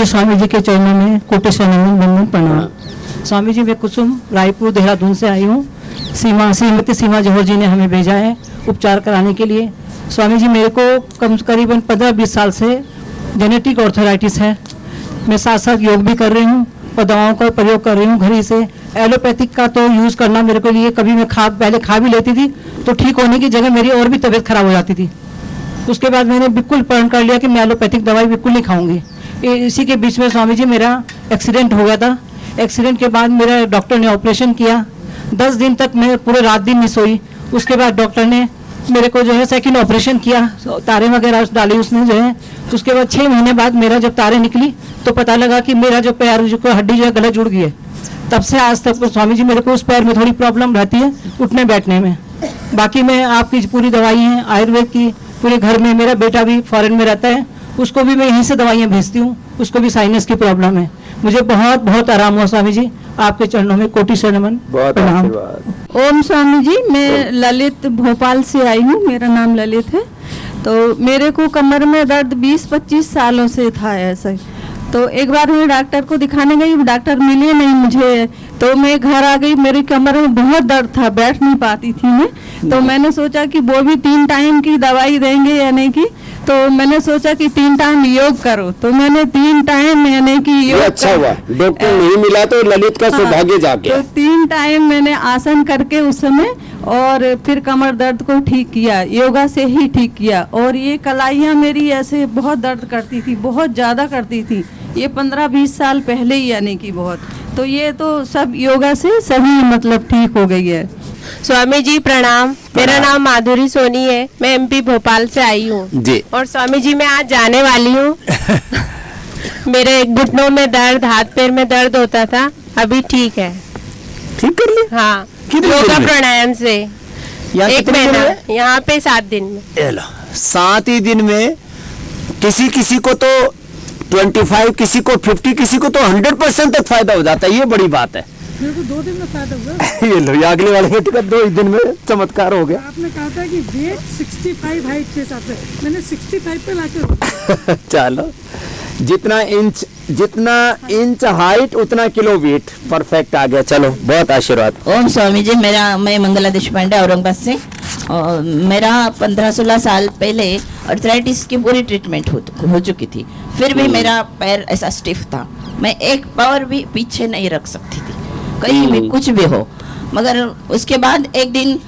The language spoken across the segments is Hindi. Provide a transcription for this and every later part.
मुझे स्वामी जी के चरणों में कोटि शरणम वंदन प्रणाम। स्वामी जी, मैं कुसुम रायपुर देहरादून से आई हूँ। श्रीमती सीमा जौहर जी ने हमें भेजा है उपचार कराने के लिए। स्वामी जी, मेरे को करीबन 15-20 साल से जेनेटिक ऑर्थराइटिस है। मैं साथ साथ योग भी कर रही हूँ और दवाओं का प्रयोग कर रही हूँ घर ही से। एलोपैथिक का तो यूज़ करना मेरे को लिए, कभी मैं पहले खा भी लेती थी तो ठीक होने की जगह मेरी और भी तबीयत खराब हो जाती थी। उसके बाद मैंने बिल्कुल प्रण कर लिया कि मैं एलोपैथिक दवाई बिल्कुल नहीं खाऊंगी। इसी के बीच में स्वामी जी मेरा एक्सीडेंट हो गया था। एक्सीडेंट के बाद मेरा डॉक्टर ने ऑपरेशन किया। 10 दिन तक मैं पूरे रात दिन नहीं सोई। उसके बाद डॉक्टर ने मेरे को जो है सेकंड ऑपरेशन किया, तारे वगैरह डाली उसने जो है। उसके बाद 6 महीने बाद मेरा जब तारे निकली तो पता लगा कि मेरा जो पैर जो हड्डी जो है गला जुड़ गई है। तब से आज तक स्वामी जी मेरे को उस पैर में थोड़ी प्रॉब्लम रहती है उठने बैठने में। बाकी मैं आपकी पूरी दवाई है आयुर्वेद की पूरे घर में। मेरा बेटा भी फॉरेन में रहता है, उसको भी मैं यहीं से दवाइयाँ भेजती हूँ। उसको भी साइनस की प्रॉब्लम है। मुझे बहुत बहुत आराम हुआ स्वामी जी, आपके चरणों में कोटि शरणम प्रणाम। ओम स्वामी जी, मैं ललित भोपाल से आई हूँ। मेरा नाम ललित है। तो मेरे को कमर में दर्द 20-25 सालों से था ऐसा। तो एक बार मैं डॉक्टर को दिखाने गई, डॉक्टर मिले नहीं मुझे। तो मैं घर आ गई, मेरी कमर में बहुत दर्द था, बैठ नहीं पाती थी मैं। तो मैंने सोचा कि वो भी 3 टाइम की दवाई देंगे या नहीं की। तो मैंने सोचा कि 3 टाइम योग करो। तो मैंने 3 टाइम यानी कि योग। अच्छा हुआ डॉक्टर नहीं मिला तो ललित का सौभाग्य जाके। तो 3 टाइम मैंने आसन करके उस समय और फिर कमर दर्द को ठीक किया, योगा से ही ठीक किया। और ये कलाइयाँ मेरी ऐसे बहुत दर्द करती थी, बहुत ज़्यादा करती थी। ये 15-20 साल पहले ही यानी कि बहुत। तो ये तो सब योगा से सभी मतलब ठीक हो गई है। स्वामी जी प्रणाम। मेरा नाम माधुरी सोनी है। मैं एमपी भोपाल से आई हूँ जी। और स्वामी जी मैं आज जाने वाली हूँ। मेरे घुटनों में दर्द, हाथ पैर में दर्द होता था, अभी ठीक है। ठीक कर लिया? हाँ, कितने योगा दिन में? प्राणायाम से। यहाँ 1 कितने दिन महीना, में? यहाँ पे 7 दिन में। 7 ही दिन में। किसी को तो 25, किसी को 50, किसी को तो 100% तक फायदा हो जाता है। ये बड़ी बात है। मेरे को 2 दिन में फायदा हुआ। ये लो, ये अगले वाले बेटे का 2 ही दिन में चमत्कार हो गया। आपने कहा था कि वेट 65 हाइट के हिसाब से, मैंने 65 पे लाके चलो, जितना इंच हाइट उतना किलो वेट परफेक्ट आ गया। चलो, बहुत आशीर्वाद। ओम स्वामी जी, मैं मंगला देशपांडे औरंगाबाद से। और मेरा 15-16 साल पहले अर्थराइटिस की पूरी ट्रीटमेंट हो चुकी थी। फिर भी मेरा पैर ऐसा स्टिफ था, मैं एक पावर भी पीछे नहीं रख सकती थी, कहीं भी कुछ भी हो। मगर उसके बाद एक दिन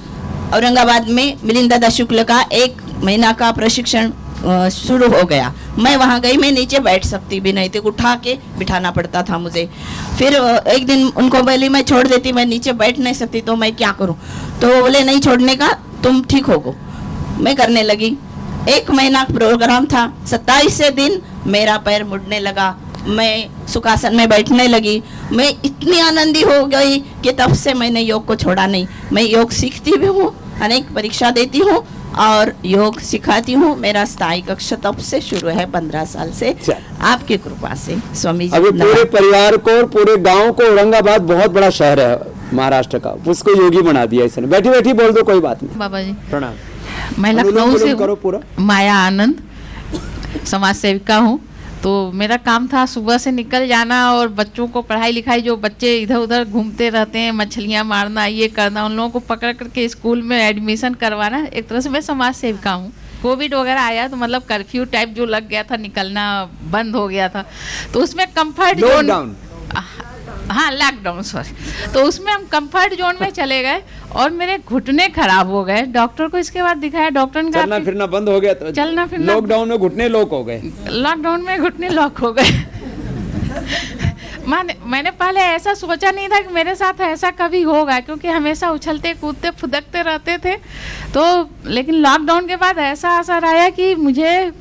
औरंगाबाद में मिलिंद दादा शुक्ल का 1 महीना का प्रशिक्षण शुरू हो गया। मैं वहाँ गई, मैं नीचे बैठ सकती भी नहीं थी, उठा के बिठाना पड़ता था मुझे। फिर एक दिन उनको बोली मैं छोड़ देती, मैं नीचे बैठ नहीं सकती तो मैं क्या करूँ। तो बोले नहीं छोड़ने का, तुम ठीक हो गो। मैं करने लगी। 1 महीना प्रोग्राम था। 27 दिन मेरा पैर मुड़ने लगा, मैं सुखासन में बैठने लगी। मैं इतनी आनंदी हो गई कि तब से मैंने योग को छोड़ा नहीं। मैं योग सीखती भी हूँ, अनेक परीक्षा देती हूँ और योग सिखाती हूँ। मेरा स्थायी कक्ष तब से शुरू है, 15 साल से, आपकी कृपा से स्वामी जी। अभी पूरे परिवार को और पूरे गांव को, औरंगाबाद बहुत बड़ा शहर है महाराष्ट्र का, उसको योगी बना दिया इसने। बैठी बैठी बोल दो, कोई बात नहीं। बाबा जी प्रणाम। मैं लखनऊ से करो पूरा। माया आनंद, समाज सेविका हूँ। तो मेरा काम था सुबह से निकल जाना और बच्चों को पढ़ाई लिखाई, जो बच्चे इधर उधर घूमते रहते हैं, मछलियाँ मारना, ये करना, उन लोगों को पकड़ करके स्कूल में एडमिशन करवाना। एक तरह से मैं समाज सेविका हूँ। कोविड वगैरह आया तो मतलब कर्फ्यू टाइप जो लग गया था, निकलना बंद हो गया था। तो उसमें कंफर्ट जोन, हाँ लॉकडाउन, सॉरी। तो उसमें हम कंफर्ट जोन में चले गए और मेरे घुटने खराब हो गए। डॉक्टर को इसके बाद दिखाया, डॉक्टर ने कहा चलना फिरना बंद हो गया। तो चलना फिरना, लॉकडाउन में घुटने लॉक हो गए। लॉकडाउन में घुटने लॉक हो गए। मैंने पहले ऐसा सोचा नहीं था कि मेरे साथ ऐसा कभी होगा, क्योंकि हमेशा उछलते कूदते फुदकते रहते थे। तो लेकिन लॉकडाउन के बाद ऐसा असर आया कि मुझे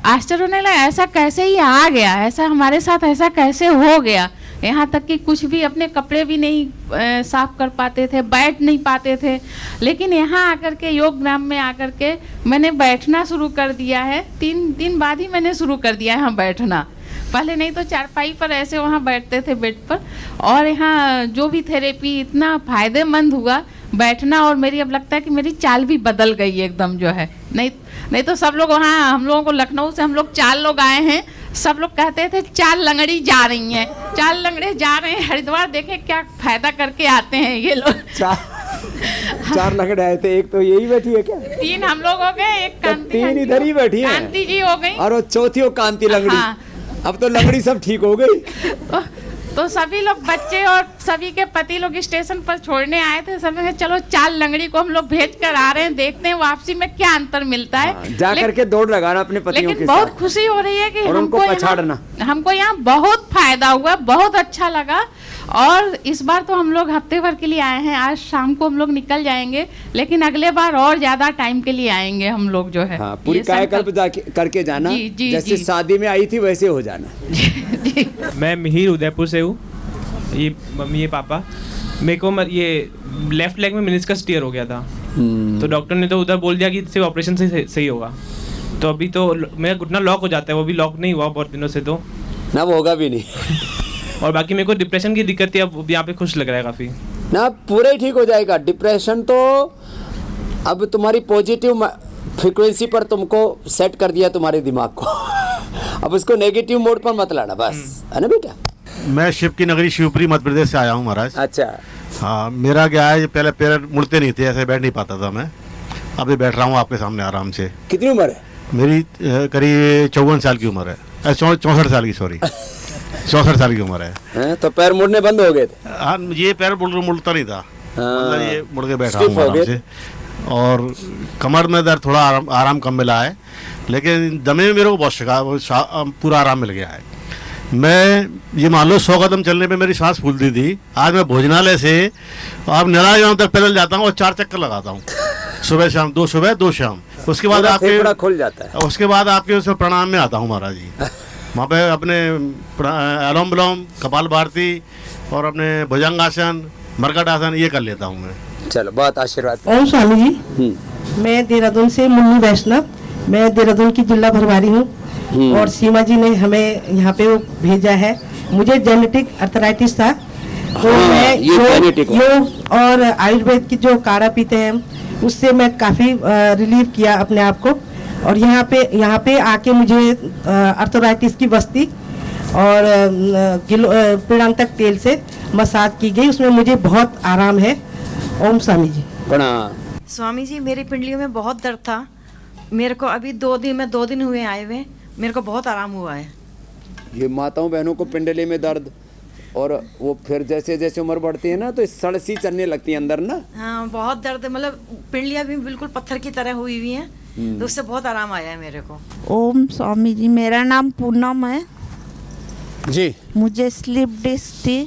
आश्चर्य होने लगा, ऐसा कैसे ही आ गया, ऐसा हमारे साथ ऐसा कैसे हो गया। यहाँ तक कि कुछ भी अपने कपड़े भी नहीं साफ कर पाते थे, बैठ नहीं पाते थे। लेकिन यहाँ आकर के, योग ग्राम में आकर के मैंने बैठना शुरू कर दिया है। 3 दिन बाद ही मैंने शुरू कर दिया यहाँ बैठना। पहले नहीं तो चारपाई पर ऐसे वहाँ बैठते थे बेड पर। और यहाँ जो भी थेरेपी इतना फायदेमंद हुआ बैठना, और मेरी अब लगता है कि मेरी चाल भी बदल गई एकदम जो है। नहीं तो सब लोग वहाँ, हम लोगों को लखनऊ से हम लोग 4 लोग आए हैं, सब लोग कहते थे 4 लंगड़ी जा रही हैं, 4 लंगड़े जा रहे हैं हरिद्वार, देखें क्या फायदा करके आते हैं ये लोग। 4 लंगड़े आए थे, एक तो यही बैठी है क्या? 3 हम लोग हो गए, एक कांति, 3 इधर ही बैठी है, कांति जी हो गई और वो चौथी वो कांति लंगड़ी। हाँ। अब तो लंगड़ी सब ठीक हो गई। तो सभी लोग बच्चे और सभी के पति लोग स्टेशन पर छोड़ने आए थे, सब ने कहा, चलो 4 लंगड़ी को हम लोग भेज कर आ रहे हैं, देखते हैं वापसी में क्या अंतर मिलता है। जा करके दौड़ लगाना अपने पतियों के लेकिन साथ। बहुत खुशी हो रही है कि और उनको पछाड़ना। हमको यहाँ बहुत फायदा हुआ, बहुत अच्छा लगा। और इस बार तो हम लोग हफ्ते भर के लिए आए हैं, आज शाम को हम लोग निकल जाएंगे, लेकिन अगले बार और ज्यादा टाइम के लिए आएंगे हम लोग जो है। हाँ, पूरी कायाकल्प करके जाना, जी, जैसे जी। शादी में आई थी वैसे हो जाना। जी। मैं मिहिर उदयपुर से हूँ, ये मम्मी ये पापा। मेरे को ये लेफ्ट लेग में मेनिस्कस टीयर हो गया था, तो डॉक्टर ने तो उधर बोल दिया कि सिर्फ ऑपरेशन से सही होगा। तो अभी तो मेरा घुटना लॉक हो जाता है, वो भी लॉक नहीं हुआ बहुत दिनों से, तो ना वो होगा भी नहीं। और बाकी मेरे को डिप्रेशन की दिक्कत थी, अब यहाँ पे खुश लग रहा है काफ़ी। ना पूरा ही ठीक हो जाएगा। डिप्रेशन तो अब तुम्हारी पॉजिटिव फ्रीक्वेंसी पर तुमको सेट कर दिया तुम्हारे दिमाग को। अब उसको नेगेटिव मोड पर मत लाना बस, है ना बेटा? मैं शिव की नगरी शिवपुरी मध्य प्रदेश से आया हूँ महाराज। अच्छा। हाँ, मेरा क्या है, पहले पैर मुड़ते नहीं थे, ऐसे बैठ नहीं पाता था मैं। अभी बैठ रहा हूँ आपके सामने आराम से। कितनी उम्र है? मेरी करीब 54 साल की उम्र है, 64 साल की, सॉरी 64 साल की उम्र है। तो पैर मुड़ने बंद हो गए थे? हाँ, ये पैर मुड़ता नहीं था, मतलब ये मुड़ के बैठा Stiff हूँ हो आराम से। और कमर में दर्द थोड़ा आराम कम मिला है, लेकिन दमे में मेरे को बहुत पूरा आराम मिल गया है। मैं ये मान लो 100 कदम चलने पे मेरी सांस फूलती थी, आज मैं भोजनालय से अब नारायण तक पैदल जाता हूँ और 4 चक्कर लगाता हूँ, सुबह शाम, 2 सुबह 2 शाम। उसके बाद आपके खुल जाता है। उसके बाद आपके उस प्रणाम में आता हूँ महाराज जी। वहाँ पे अपने अनुलोम विलोम, कपाल भारती और अपने भुजंगासन, मरकट आसन ये कर लेता हूँ मैं। चलो, बहुत आशीर्वाद। ओम स्वामी जी, मैं देहरादून से मुन्नी वैष्णव, मैं देहरादून की जिला प्रभारी हूँ और सीमा जी ने हमें यहाँ पे वो भेजा है। मुझे जेनेटिक अर्थराइटिस था, तो मैं योग और आयुर्वेद की जो काढ़ा पीते हैं उससे मैं काफ़ी रिलीव किया अपने आप को। और यहाँ पे आके मुझे अर्थराइटिस की बस्ती और पीड़ांतक तेल से मसाज की गई, उसमें मुझे बहुत आराम है। ओम स्वामी जी। प्रणाम। स्वामी जी, मेरी पिंडलियों में बहुत दर्द था, मेरे को अभी 2 दिन हुए आए हुए, मेरे को बहुत आराम हुआ है। ये माताओं बहनों को पिंडली में दर्द, और वो फिर जैसे जैसे उम्र बढ़ती है ना तो सड़ सी चलने लगती है अंदर ना। हाँ, बहुत दर्द, मतलब पिंडलियाँ भी बिल्कुल पत्थर की तरह हुई हुई हैं, तो उससे बहुत आराम आया है मेरे को। ओम स्वामी जी, मेरा नाम पूनम है जी। मुझे स्लिप डिस्क थी।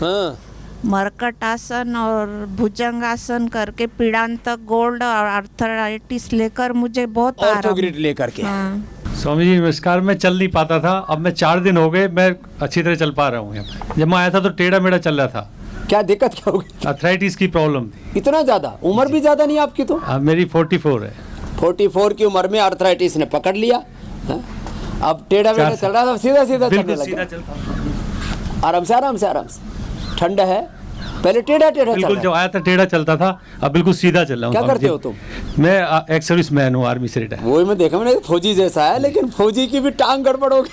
हाँ। मरकट आसन और भुजंगासन करके पीड़ांतक गोल्ड और अर्थराइटिस लेकर मुझे बहुत आराम लेकर के। हाँ। स्वामी जी नमस्कार। मैं चल नहीं पाता था, अब मैं 4 दिन हो गए मैं अच्छी तरह चल पा रहा हूँ। यहाँ जब मैं आया था तो टेढ़ा मेढ़ा चल रहा था। क्या दिक्कत क्या हो गई? अर्थराइटिस की प्रॉब्लम थी। इतना ज्यादा? उम्र भी ज्यादा नहीं आपकी तो? मेरी 44 है। 44 की उम्र में अर्थराइटिस ने पकड़ लिया। अब टेढ़ा मेढ़ा चल रहा था, सीधा सीधा चलने लगा। आराम से ठंडा है, पहले टेढ़ा बिल्कुल जब आया था टेढ़ा चलता था, अब बिल्कुल सीधा चल रहा हूँ। क्या करते हो तुम? मैं एक्स सर्विस मैन हूँ, आर्मी से रिटायर। वही मैं देखा, मैंने फौजी जैसा है, लेकिन फौजी की भी टांग गड़बड़ हो गई।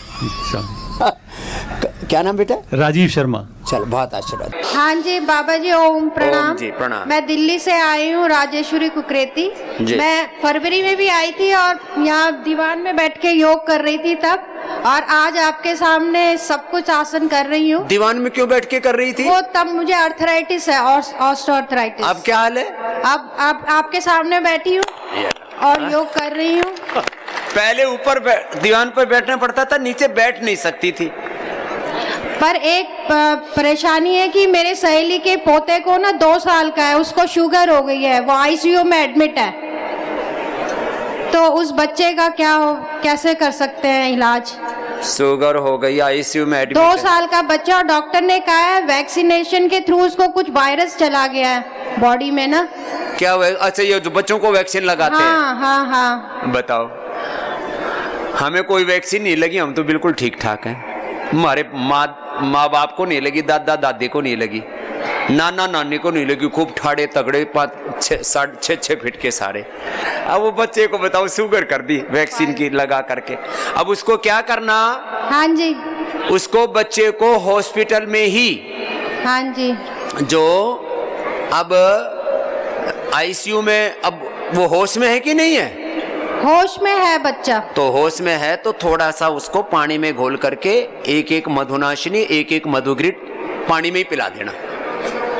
क्या नाम बेटा? राजीव शर्मा। चल, बहुत आशीर्वाद। हाँ जी बाबा जी, ओम प्रणाम। ओम जी, प्रणाम। मैं दिल्ली से आई हूँ, राजेश्वरी कुकरेती। मैं फरवरी में भी आई थी और यहाँ दीवान में बैठ के योग कर रही थी तब, और आज आपके सामने सब कुछ आसन कर रही हूँ। दीवान में क्यों बैठ के कर रही थी? वो तब मुझे अर्थराइटिस है, ऑस्टियोआर्थराइटिस। अब क्या हाल है? अब आपके सामने बैठी हूँ और योग कर रही हूँ। पहले ऊपर दीवान पर बैठना पड़ता था, नीचे बैठ नहीं सकती थी। पर एक परेशानी है कि मेरे सहेली के पोते को ना 2 साल का है, उसको शुगर हो गई है, वो आईसीयू में एडमिट है। तो उस बच्चे का कैसे कर सकते हैं इलाज? शुगर हो गई, आईसीयू में एडमिट 2 साल का बच्चा, और डॉक्टर ने कहा है वैक्सीनेशन के थ्रू उसको कुछ वायरस चला गया है बॉडी में ना। क्या? अच्छा, ये जो बच्चों को वैक्सीन लगाते हैं? हाँ। बताओ, हमें कोई वैक्सीन नहीं लगी, हम तो बिल्कुल ठीक ठाक हैं। हमारे माँ बाप को नहीं लगी, दादा दादी को नहीं लगी, नाना नानी को नहीं लगी, खूब ठाड़े तगड़े 6 फीट के सारे। अब वो बच्चे को बताओ शुगर कर दी वैक्सीन की लगा करके। अब उसको क्या करना? हाँ जी। उसको बच्चे को हॉस्पिटल में ही, हाँ जी, जो अब आईसीयू में, अब वो होश में है कि नहीं है? होश में है बच्चा। तो होश में है तो थोड़ा सा उसको पानी में घोल करके एक मधुनाशिनी, एक मधुग्रिट पानी में ही पिला देना।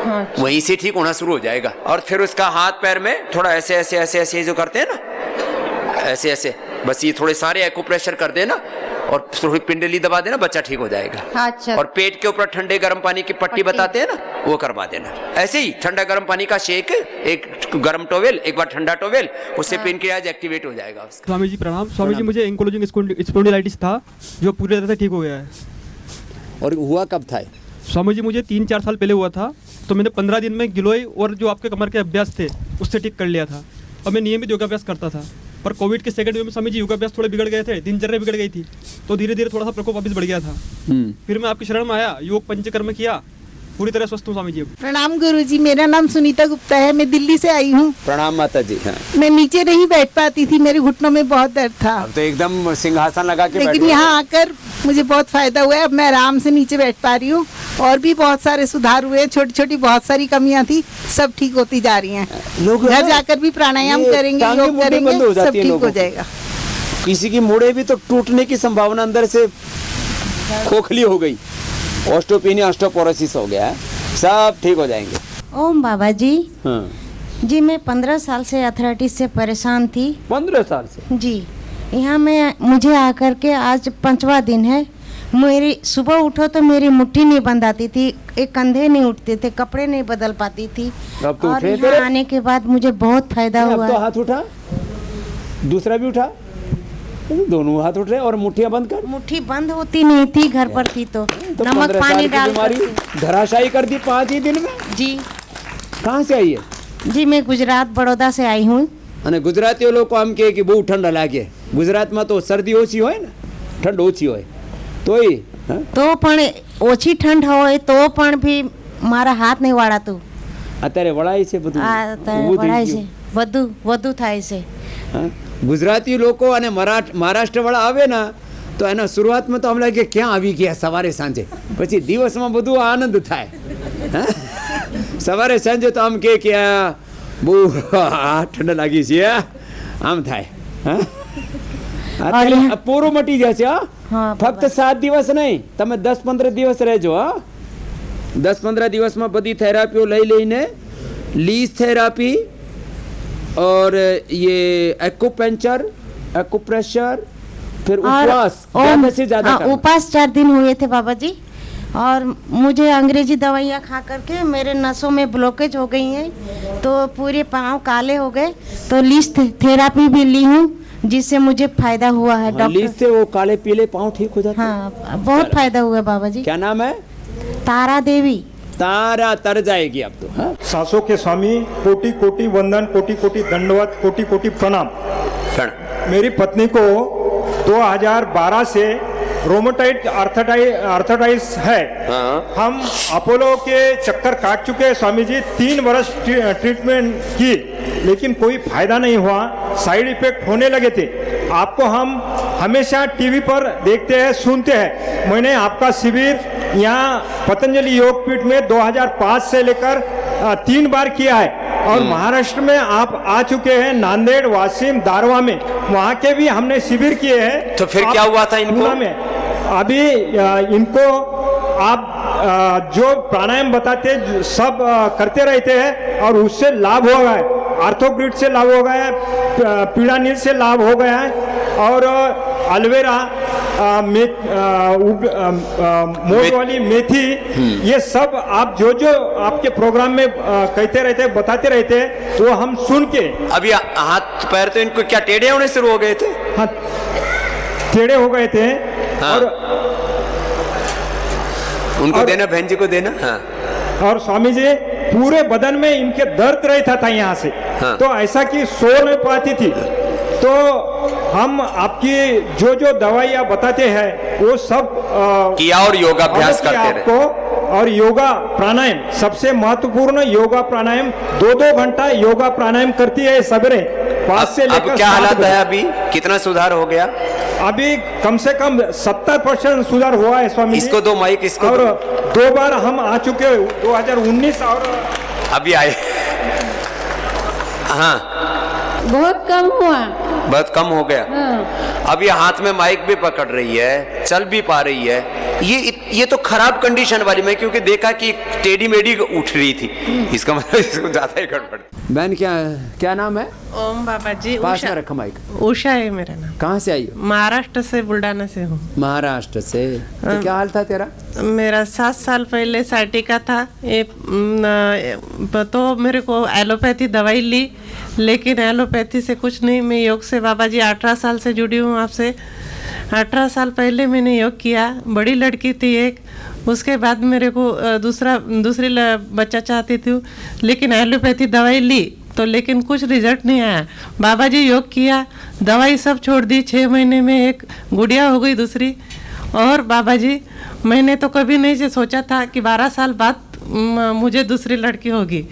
हाँ। वहीं से ठीक होना शुरू हो जाएगा। और फिर उसका हाथ पैर में थोड़ा ऐसे ऐसे ऐसे ऐसे जो करते हैं ना, ऐसे ऐसे, बस ये थोड़े सारे एक्यूप्रेशर कर देना और थोड़ी पिंडली दबा देना, बच्चा ठीक हो जाएगा। अच्छा। और पेट के ऊपर ठंडे गर्म पानी की पट्टी बताते हैं ना, वो करवा देना। ऐसे ही ठंडा गर्म पानी का शेक, एक गर्म टॉवेल, एक बार ठंडा टॉवेल, उससे पेनक्रियाज एक्टिवेट हो जाएगा उसका। स्वामी जी प्रणाम। स्वामी जी, मुझे एंकोलॉजिंग स्पॉन्डिलाइटिस था जो पूरी तरह से ठीक हो गया है। और हुआ कब था? स्वामी जी, मुझे 3-4 साल पहले हुआ था। तो मैंने 15 दिन में गिलोय और जो आपके कमर के अभ्यास थे उससे ठीक कर लिया था। और मैं नियमित योगाभ्यास करता था। पर कोविड के सेकंड वेव में स्वामी जी योगाभ्यास थोड़े बिगड़ गए थे, दिनचर्या बिगड़ गई थी, तो धीरे धीरे थोड़ा सा प्रकोप वापस बढ़ गया था। फिर मैं आपकी शरण में आया, योग पंचकर्म किया, पूरी तरह स्वस्थ हूँ स्वामी जी। प्रणाम गुरुजी, मेरा नाम सुनीता गुप्ता है, मैं दिल्ली से आई हूँ। प्रणाम माता जी। हाँ। मैं नीचे नहीं बैठ पाती थी, मेरे घुटनों में बहुत दर्द था। अब तो एकदम सिंहासन लगा के लेकिन यहाँ आकर मुझे बहुत फायदा हुआ है। अब मैं आराम से नीचे बैठ पा रही हूँ और भी बहुत सारे सुधार हुए। छोटी छोटी बहुत सारी कमियां थी, सब ठीक होती जा रही हैं। घर जाकर भी प्राणायाम करेंगे, योग करेंगे, सब ठीक हो जाएगा। किसी की मुड़े भी तो टूटने की संभावना अंदर से खोखली हो गई, ऑस्टोपेनिया ऑस्टोपोरोसिस हो गया है, सब ठीक हो जाएंगे। ओम बाबा जी। हाँ। जी, मैं 15 साल से अर्थराइटिस से परेशान थी। 15 साल से? जी। यहाँ में मुझे आकर के आज 5वां दिन है। मेरी सुबह उठो तो मेरी मुट्ठी नहीं बंद आती थी, एक कंधे नहीं उठते थे, कपड़े नहीं बदल पाती थी। अब तो और यहाँ आने के बाद मुझे बहुत फायदा हुआ। अब तो हाथ उठा, दूसरा भी उठा, दोनों हाथ उठ रहे और मुट्ठियां बंद कर। मुट्ठी बंद होती नहीं थी, घर पर थी तो नमक पानी डाल धराशायी कर दी 5 ही दिन में। जी। कहाँ से आई है? जी, मैं गुजरात बड़ौदा से आई हूँ। અને ગુજરાતીઓ લોકો આમ કહે કે બહુ ઠંડા લાગે, ગુજરાતમાં તો શરદી ઓછી હોય ને, ઠંડ ઓછી હોય તોય તો પણ ઓછી ઠંડ હોય તો પણ भी મારા હાથ નહીં વાળાતું। અત્યારે વળાય છે બધું, વળાય છે, વધુ થાય છે। ગુજરાતી લોકો અને મહારાષ્ટ્ર વાળા આવે ને તો એના શરૂઆતમાં તો આમ લાગે ક્યાં આવી ગયા સવારે સાંજે, પછી દિવસમાં બધું આનંદ થાય। સવારે સાંજે તો આમ કે આ બહુ ઠંડા લાગી છે, આમ થાય। પૂરું મટી જશે। ફક્ત 7 દિવસ નહીં, તમે 10-15 દિવસ રહેજો। 10-15 દિવસમાં બધી થેરાપીઓ લઈ લઈને, लीज थेरापी और ये एक्यूपंक्चर, एक्यूप्रेशर, फिर उपवास, ज्यादा से ज्यादा उपवास 4 दिन हुए थे बाबा जी। और मुझे अंग्रेजी दवाइयाँ खा करके मेरे नसों में ब्लॉकेज हो गई हैं, तो पूरे पाँव काले हो गए। तो लीज थेरापी भी ली हूँ, जिससे मुझे फायदा हुआ है। डॉक्टर लीज से वो काले पीले पाँव ठीक हो जाते हैं। हाँ, बहुत फायदा हुआ बाबा जी। क्या नाम है? तारा देवी। तारा तर जाएगी अब तो। हाँ? सासों के स्वामी, कोटि कोटि वंदन, कोटि कोटि दंडवत, कोटि कोटि प्रणाम। मेरी पत्नी को 2012 से रोमेटॉइड आर्थराइटिस है। हम अपोलो के चक्कर काट चुके हैं स्वामी जी, 3 वर्ष ट्रीटमेंट की, लेकिन कोई फायदा नहीं हुआ, साइड इफेक्ट होने लगे थे। आपको हम हमेशा टीवी पर देखते हैं, सुनते हैं। मैंने आपका शिविर यहाँ पतंजलि योग पीठ में 2005 से लेकर 3 बार किया है। और महाराष्ट्र में आप आ चुके हैं, नांदेड़, वाशिम, दारवा में, वहाँ के भी हमने शिविर किए हैं। तो फिर क्या हुआ था इनको? में अभी इनको आप जो प्राणायाम बताते सब करते रहते हैं और उससे लाभ हो गया है। आर्थोग्रिड से लाभ हो गया है, पीड़ा नील से लाभ हो गया है, और एलोवेरा, मोट वाली मेथी, ये सब आप जो जो आपके प्रोग्राम में कहते रहते, बताते रहते, वो हम सुन के। अभी हाथ पैर तो इनको क्या टेढ़े होने शुरू हो गए थे? हाँ, टेढ़े हो गए थे। हाँ। और उनको देना, बहन जी को देना। हाँ। और स्वामी जी पूरे बदन में इनके दर्द रहता था यहाँ से। हाँ। तो ऐसा कि सो नहीं पाती थी। तो हम आपकी जो जो दवाइयाँ बताते हैं वो सब किया और योगाभ्यास करते रहे। और योगा प्राणायाम, सबसे महत्वपूर्ण योगा प्राणायाम 2-2 घंटा योगा प्राणायाम करती है सवेरे 5 से अब लेकर क्या 7 हालत बजे। है अभी? कितना सुधार हो गया? अभी कम से कम 70% सुधार हुआ है स्वामी जी। इसको दो माइक, इसको और दो। 2 बार हम आ चुके हैं 2019 और अभी आए। हाँ, बहुत कम हुआ। बहुत कम हो गया। हाँ। अब ये हाथ में माइक भी पकड़ रही है, चल भी पा रही है। ये तो खराब कंडीशन वाली में, क्योंकि देखा कि टेढ़ी मेढ़ी उठ रही थी, इसका मतलब इसको ज्यादा ही गड़बड़। बहन क्या नाम है? ओम बाबा जी। पास में रखा माइक। उषा है मेरा नाम। कहाँ से आई हो? महाराष्ट्र से, बुल्ढाना से हूँ। महाराष्ट्र से। तो क्या हाल था तेरा? मेरा 7 साल पहले साइटिका था। तो मेरे को एलोपैथी दवाई ली, लेकिन एलोपैथी से कुछ नहीं। मैं योग से बाबा जी 18 साल से जुड़ी हूँ आपसे। 18 साल पहले मैंने योग किया। बड़ी लड़की थी एक, उसके बाद मेरे को दूसरी बच्चा चाहती थी, लेकिन एलोपैथी दवाई ली तो लेकिन कुछ रिजल्ट नहीं आया। बाबा जी योग किया, दवाई सब छोड़ दी। 6 महीने में एक गुड़िया हो गई दूसरी। और बाबा जी, मैंने तो कभी नहीं सोचा था कि 12 साल बाद मुझे दूसरी लड़की होगी।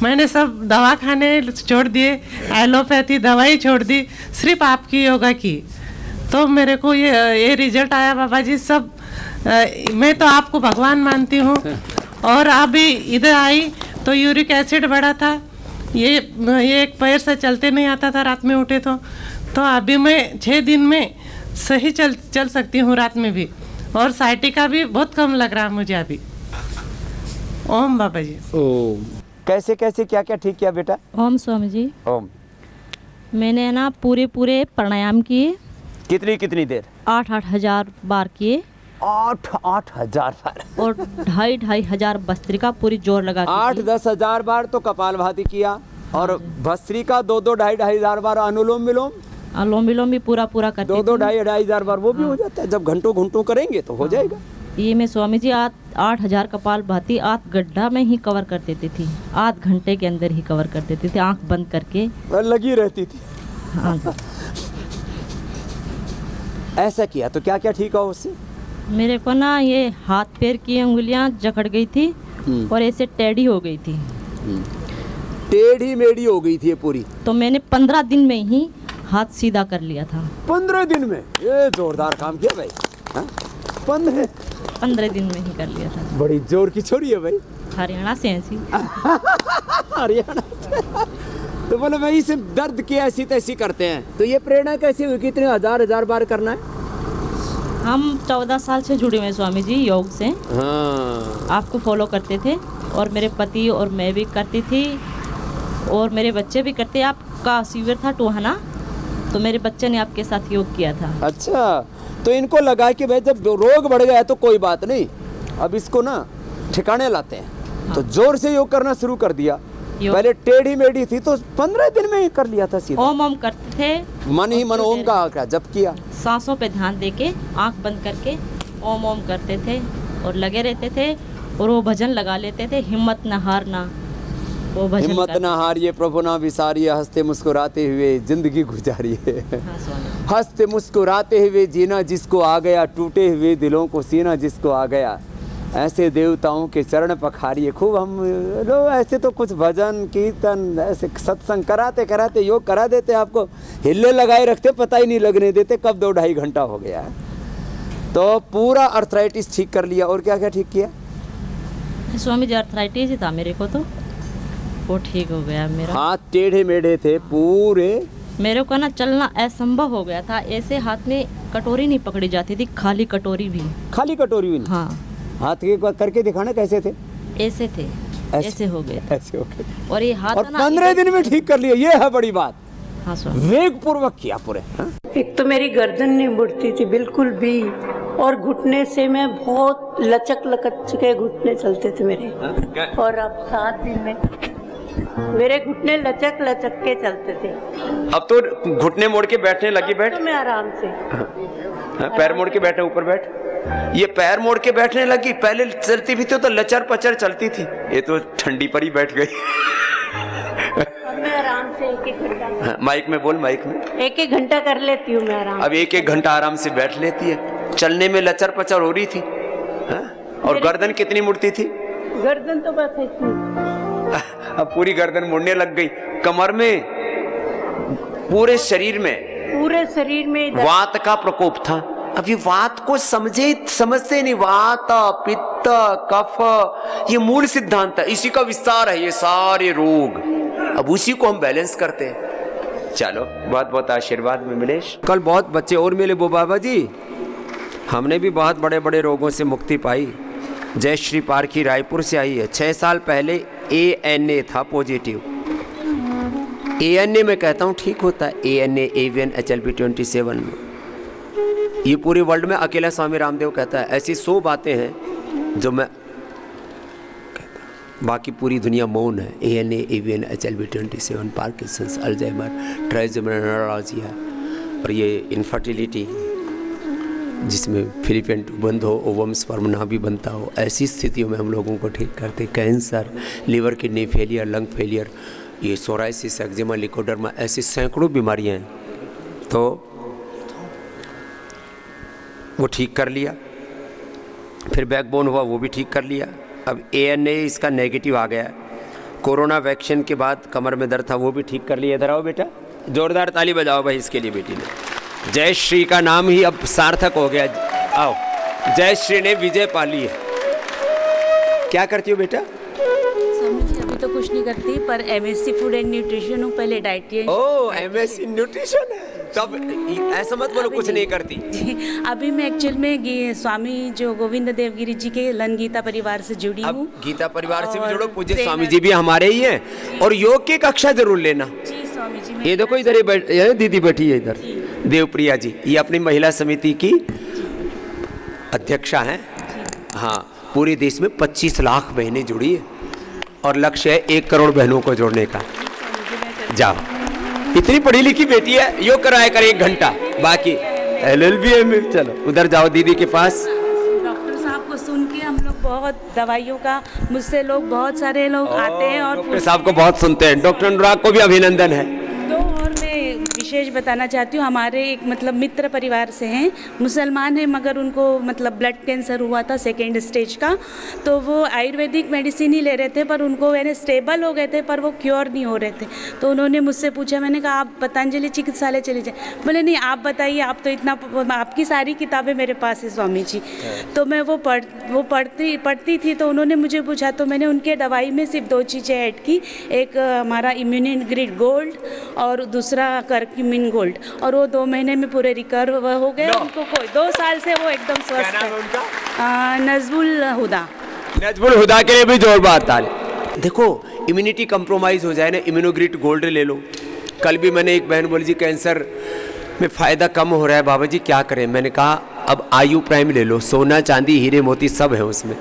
मैंने सब दवा खाने छोड़ दिए, एलोपैथी दवाई छोड़ दी, सिर्फ आपकी योगा की। तो मेरे को ये रिजल्ट आया बाबा जी। सब मैं तो आपको भगवान मानती हूँ। और अभी इधर आई तो यूरिक एसिड बढ़ा था। ये एक पैर से चलते नहीं आता था, रात में उठे तो अभी मैं 6 दिन में सही चल सकती हूँ रात में भी। और साइटिका भी बहुत कम लग रहा है मुझे अभी। ओम बाबा जी। ओम। कैसे क्या ठीक किया बेटा? ओम स्वामी जी। ओम। मैंने ना पूरे प्राणायाम किए। कितनी देर? 8-8 हजार बार किए। 8-8 हजार बार? और 2,500 हजार भस्त्रिका पूरी जोर लगा के 8-10 हजार बार तो कपालभाति किया, और भस्त्रिका 2-2-2,500 हजार बार। अनुलोम विलोम भी पूरा करते 2-2-2,500 हजार बार वो भी हो जाता है। जब घंटों करेंगे तो हो जाएगा। ये मैं स्वामी जी 8 हजार कपालभाति 8 गड्ढा में ही कवर कर देती थी। 8 घंटे के अंदर ही कवर कर देती थी, आंख बंद करके लगी रहती थी। हाँ। ऐसा किया तो क्या ठीक है उससे? मेरे को ना ये हाथ पैर की उंगलियां जकड़ गई थी और ऐसे टेढ़ी हो गई थी। टेढ़ी मेढ़ी हो गई थी ये पूरी। तो मैंने 15 दिन में ही हाथ सीधा कर लिया था। 15 दिन में? ये जोरदार काम किया भाई। 15 दिन में ही कर लिया था। बड़ी जोर की छोरी है भाई। हरियाणा से ऐसी। हरियाणा से। तो बोले भाई इसे दर्द की ऐसी तैसी करते हैं। तो ये प्रेरणा कैसी हुई कि इतने हजार बार करना है? हम 14 साल से जुड़े हुए स्वामी जी योग से। हाँ। आपको फॉलो करते थे, और मेरे पति और मैं भी करती थी, और मेरे बच्चे भी करते। आपका शिविर था टोहाना, तो मेरे बच्चे ने आपके साथ योग किया था। अच्छा, तो इनको लगा कि भाई जब रोग बढ़ गया तो कोई बात नहीं, अब इसको ना ठिकाने लाते हैं। हाँ। तो जोर से योग करना शुरू कर दिया। पहले टेढ़ी मेढ़ी थी तो 15 दिन में ही कर लिया था सीधा। ओम करते थे, मन ही मन ओम का जप किया। सांसों पे ध्यान देके आंख बंद करके ओम करते थे और लगे रहते थे। और वो भजन लगा लेते थे, हिम्मत न हारना। वो भजन हिम्मत न हारिए प्रभु ना विसारिए, हंसते मुस्कुराते हुए जिंदगी गुजारिए। हंसते मुस्कुराते हुए जीना जिसको आ गया, टूटे हुए दिलों को सीना जिसको आ गया, ऐसे देवताओं के चरण पखारिए। खूब हम लोग ऐसे तो कुछ भजन कीर्तन ऐसे सत्संग कराते योग करा देते, आपको हिल्ले लगाए रखते, पता ही नहीं लगने देते कब 2-2.5 घंटा हो गया है। तो पूरा अर्थराइटिस ठीक कर लिया। और क्या ठीक किया? स्वामी जी अर्थराइटिस ही था मेरे को, तो वो ठीक हो गया मेरा। हाथ टेढ़े मेढ़े थे पूरे। मेरे को ना चलना असंभव हो गया था। ऐसे हाथ में कटोरी नहीं पकड़ी जाती थी, खाली कटोरी भी। हाँ। हाथ के करके दिखाना कैसे थे? ऐसे थे, ऐसे हो गए। ऐसे हो गए। और ये हाथ और 15 दिन में ठीक कर लिया, ये है बड़ी बात। हाँ, वेग पूर्वक किया पूरे। एक तो मेरी गर्दन नहीं मुड़ती थी बिल्कुल भी, और घुटने से मैं बहुत लचक के घुटने चलते थे मेरे। और अब 7 दिन में मेरे घुटने लचक के चलते थे। अब तो घुटने मोड़ के बैठने लगी। बैठ तो मैं आराम से। पैर मोड़ के बैठे, ऊपर बैठ। ये पैर मोड़ के बैठने लगी। पहले चलती भी तो लचर पचर चलती थी, ये तो ठंडी पर ही बैठ गई। अब मैं आराम से 1-1 घंटा। माइक में बोल, माइक में। 1-1 घंटा कर लेती हूँ मैं आराम। अब 1-1 घंटा आराम से बैठ लेती है। चलने में लचर पचर हो रही थी। और गर्दन कितनी मुड़ती थी? गर्दन तो बस इतनी। अब पूरी गर्दन मुड़ने लग गई, कमर में, पूरे शरीर में वात का प्रकोप था। अब ये वात को समझते नहीं, वात पित्त कफ ये मूल सिद्धांत है, इसी का विस्तार है ये सारे रोग। अब उसी को हम बैलेंस करते हैं। चलो बहुत बहुत आशीर्वाद में मिले। कल बहुत बच्चे और मिले वो बाबा जी, हमने भी बहुत बड़े बड़े रोगों से मुक्ति पाई। जय श्री पारखी रायपुर से आई है, 6 साल पहले ANA था पॉजिटिव। ANA में कहता हूँ ठीक होता है, ANA AVN HLB27 ये पूरे वर्ल्ड में अकेला स्वामी रामदेव कहता है। ऐसी 100 बातें हैं जो मैं कहता, बाकी पूरी दुनिया मौन है। ANA AVN HLB27 Parkinson's, Alzheimer's, ट्राइजोमेनोलॉजिया और ये इनफर्टिलिटी जिसमें फिलिपियन बंद हो, ओवम स्पर्म ना भी बनता हो, ऐसी स्थितियों में हम लोगों को ठीक करते। Cancer, liver kidney failure, lung failure, ये सोराइसिस, एक्जिमा, लिकोडर्मा, ऐसी सैकड़ों बीमारियां हैं, तो वो ठीक कर लिया। फिर बैकबोन हुआ, वो भी ठीक कर लिया। अब ANA इसका नेगेटिव आ गया। कोरोना वैक्सीन के बाद कमर में दर्द था, वो भी ठीक कर लिया। इधर आओ बेटा, जोरदार ताली बजाओ भाई इसके लिए बेटी ने। जय श्री का नाम ही अब सार्थक हो गया। आओ, जय श्री ने विजय पा ली है। क्या करती हो बेटा? स्वामी जी अभी तो कुछ नहीं करती, पर MSc फूड एंड न्यूट्रिशन हूँ, पहले डाइटिशियन। ओह, MSc न्यूट्रिशन है, तब ऐसा मत बोलो कुछ नहीं करती। अभी मैं एक्चुअल में स्वामी जो गोविंद देवगिरी जी के लन गीता परिवार से जुड़ी हूँ। गीता परिवार से भी जुड़ो, पूज्य स्वामी जी भी हमारे ही हैं। और योग की कक्षा जरूर लेना। जी स्वामी जी। ये देखो इधर ये दीदी बैठी है इधर, देवप्रिया जी, ये अपनी महिला समिति की अध्यक्षा हैं। हाँ, पूरे देश में 25 लाख बहनें जुड़ी है और लक्ष्य है 1 करोड़ बहनों को जोड़ने का। जाओ, इतनी पढ़ी लिखी बेटी है, योग कराया कर 1 घंटा, बाकी LLB में। चलो उधर जाओ दीदी के पास। डॉक्टर साहब को सुन के हम लोग बहुत दवाइयों का, मुझसे लोग बहुत सारे लोग आते हैं और डॉक्टर साहब को बहुत सुनते हैं। डॉक्टर अनुराग को भी अभिनंदन है। तो और मैं विशेष बताना चाहती हूँ, हमारे एक मतलब मित्र परिवार से हैं, मुसलमान हैं, मगर उनको मतलब ब्लड कैंसर हुआ था 2nd स्टेज का। तो वो आयुर्वेदिक मेडिसिन ही ले रहे थे, पर उनको मैंने स्टेबल हो गए थे, पर वो क्योर नहीं हो रहे थे। तो उन्होंने मुझसे पूछा, मैंने कहा आप पतंजलि चिकित्सालय चले जाए। बोले नहीं, आप बताइए, आप तो इतना, आपकी सारी किताबें मेरे पास है स्वामी जी। तो मैं वो पढ़ती थी, तो उन्होंने मुझे पूछा, तो मैंने उनके दवाई में सिर्फ 2 चीज़ें ऐड की, एक हमारा इम्यूनिग्रिड गोल्ड और दूसरा करक्यूमिन गोल्ड, और वो 2 महीने में पूरे रिकवर हो गए। उनको कोई 2 साल से वो एकदम स्वस्थ है। नजबुल हुदा। नजबुल हुदा के लिए भी जोरदार ताली। देखो, इम्यूनिटी कंप्रोमाइज हो जाए ना, इम्यूनोग्रिड गोल्ड ले लो। कल भी मैंने एक बहन बोली जी कैंसर में फ़ायदा कम हो रहा है बाबा जी, क्या करें? मैंने कहा अब आयु प्राइम ले लो, सोना चांदी हीरे मोती सब है उसमें।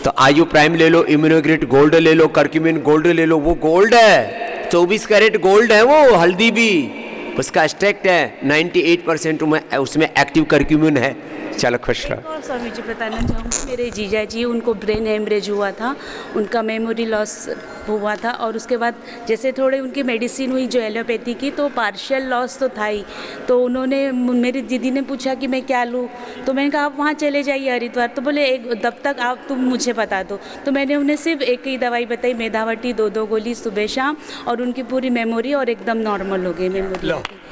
तो आयु प्राइम ले लो, इम्यूनोग्रिड गोल्ड ले लो, करक्यूमिन गोल्ड ले लो। वो गोल्ड है, 24 कैरेट गोल्ड है वो। हल्दी भी उसका एक्सट्रैक्ट है, 98% उसमें एक्टिव करक्यूमिन है। चलो खुश रहो। और स्वामी जी बताना चाहूँगी, मेरे जीजा जी, उनको ब्रेन हेमरेज हुआ था, उनका मेमोरी लॉस हुआ था, और उसके बाद जैसे थोड़े उनकी मेडिसिन हुई जो एलोपैथी की, तो पार्शियल लॉस तो था ही। तो उन्होंने, मेरी दीदी ने पूछा कि मैं क्या लूँ, तो मैंने कहा आप वहाँ चले जाइए हरिद्वार। तो बोले तब तक आप तुम मुझे बता दो। तो मैंने उन्हें सिर्फ एक ही दवाई बताई, मेधावटी 2 गोली सुबह शाम, और उनकी पूरी मेमोरी और एकदम नॉर्मल हो गई मेमोरी।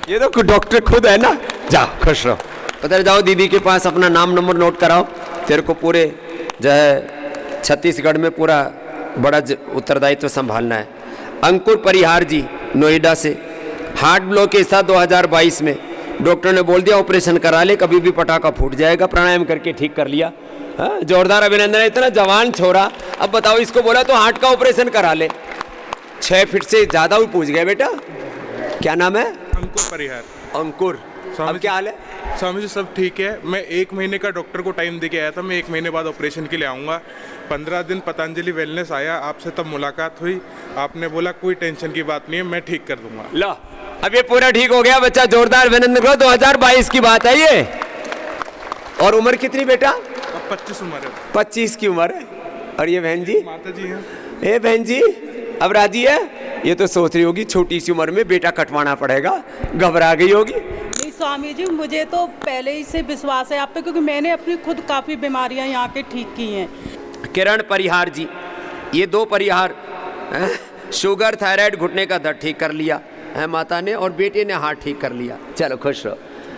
ये तो डॉक्टर खुद है ना। जाओ खुश रहो, उधर जाओ दीदी के पास, अपना नाम नंबर नोट कराओ। तेरे को पूरे जो है छत्तीसगढ़ में पूरा बड़ा उत्तरदायित्व संभालना है। अंकुर परिहार जी नोएडा से, हार्ट ब्लॉकेज था 2022 में, डॉक्टर ने बोल दिया ऑपरेशन करा ले, कभी भी पटाखा फूट जाएगा, प्राणायाम करके ठीक कर लिया। हाँ, जोरदार अभिनंदन है, इतना जवान छोरा। अब बताओ, इसको बोला तो हार्ट का ऑपरेशन करा ले। 6 फीट से ज़्यादा भी पूछ गया बेटा। क्या नाम है? अंकुर परिहार। अंकुर, अब क्या हाल है? स्वामी जी सब ठीक है। मैं 1 महीने का डॉक्टर को टाइम दे के आया था, मैं 1 महीने बाद ऑपरेशन के लिए आऊँगा। 15 दिन पतंजलि वेलनेस आया, आपसे तब मुलाकात हुई, आपने बोला कोई टेंशन की बात नहीं है, मैं ठीक कर दूंगा। लो, अब ये पूरा ठीक हो गया बच्चा, जोरदार अभिनंदन करो। 2022 की बात है ये। और उम्र कितनी बेटा? 25 उम्र है। 25 की उम्र है। और ये बहन जी? माता जी हैं। ए बहन जी, अब राजी है? ये तो सोच रही होगी छोटी सी उम्र में बेटा कटवाना पड़ेगा, घबरा गई होगी। नहीं, स्वामी जी, मुझे तो पहले ही से विश्वास है आप पे, क्योंकि मैंने अपनी खुद काफ़ी बीमारियां यहाँ के ठीक की हैं। किरण परिहार जी, ये 2 परिहार, शुगर, थायराइड, घुटने का दर्द ठीक कर लिया है माता ने, और बेटे ने हार्ट ठीक कर लिया। चलो खुश रहो।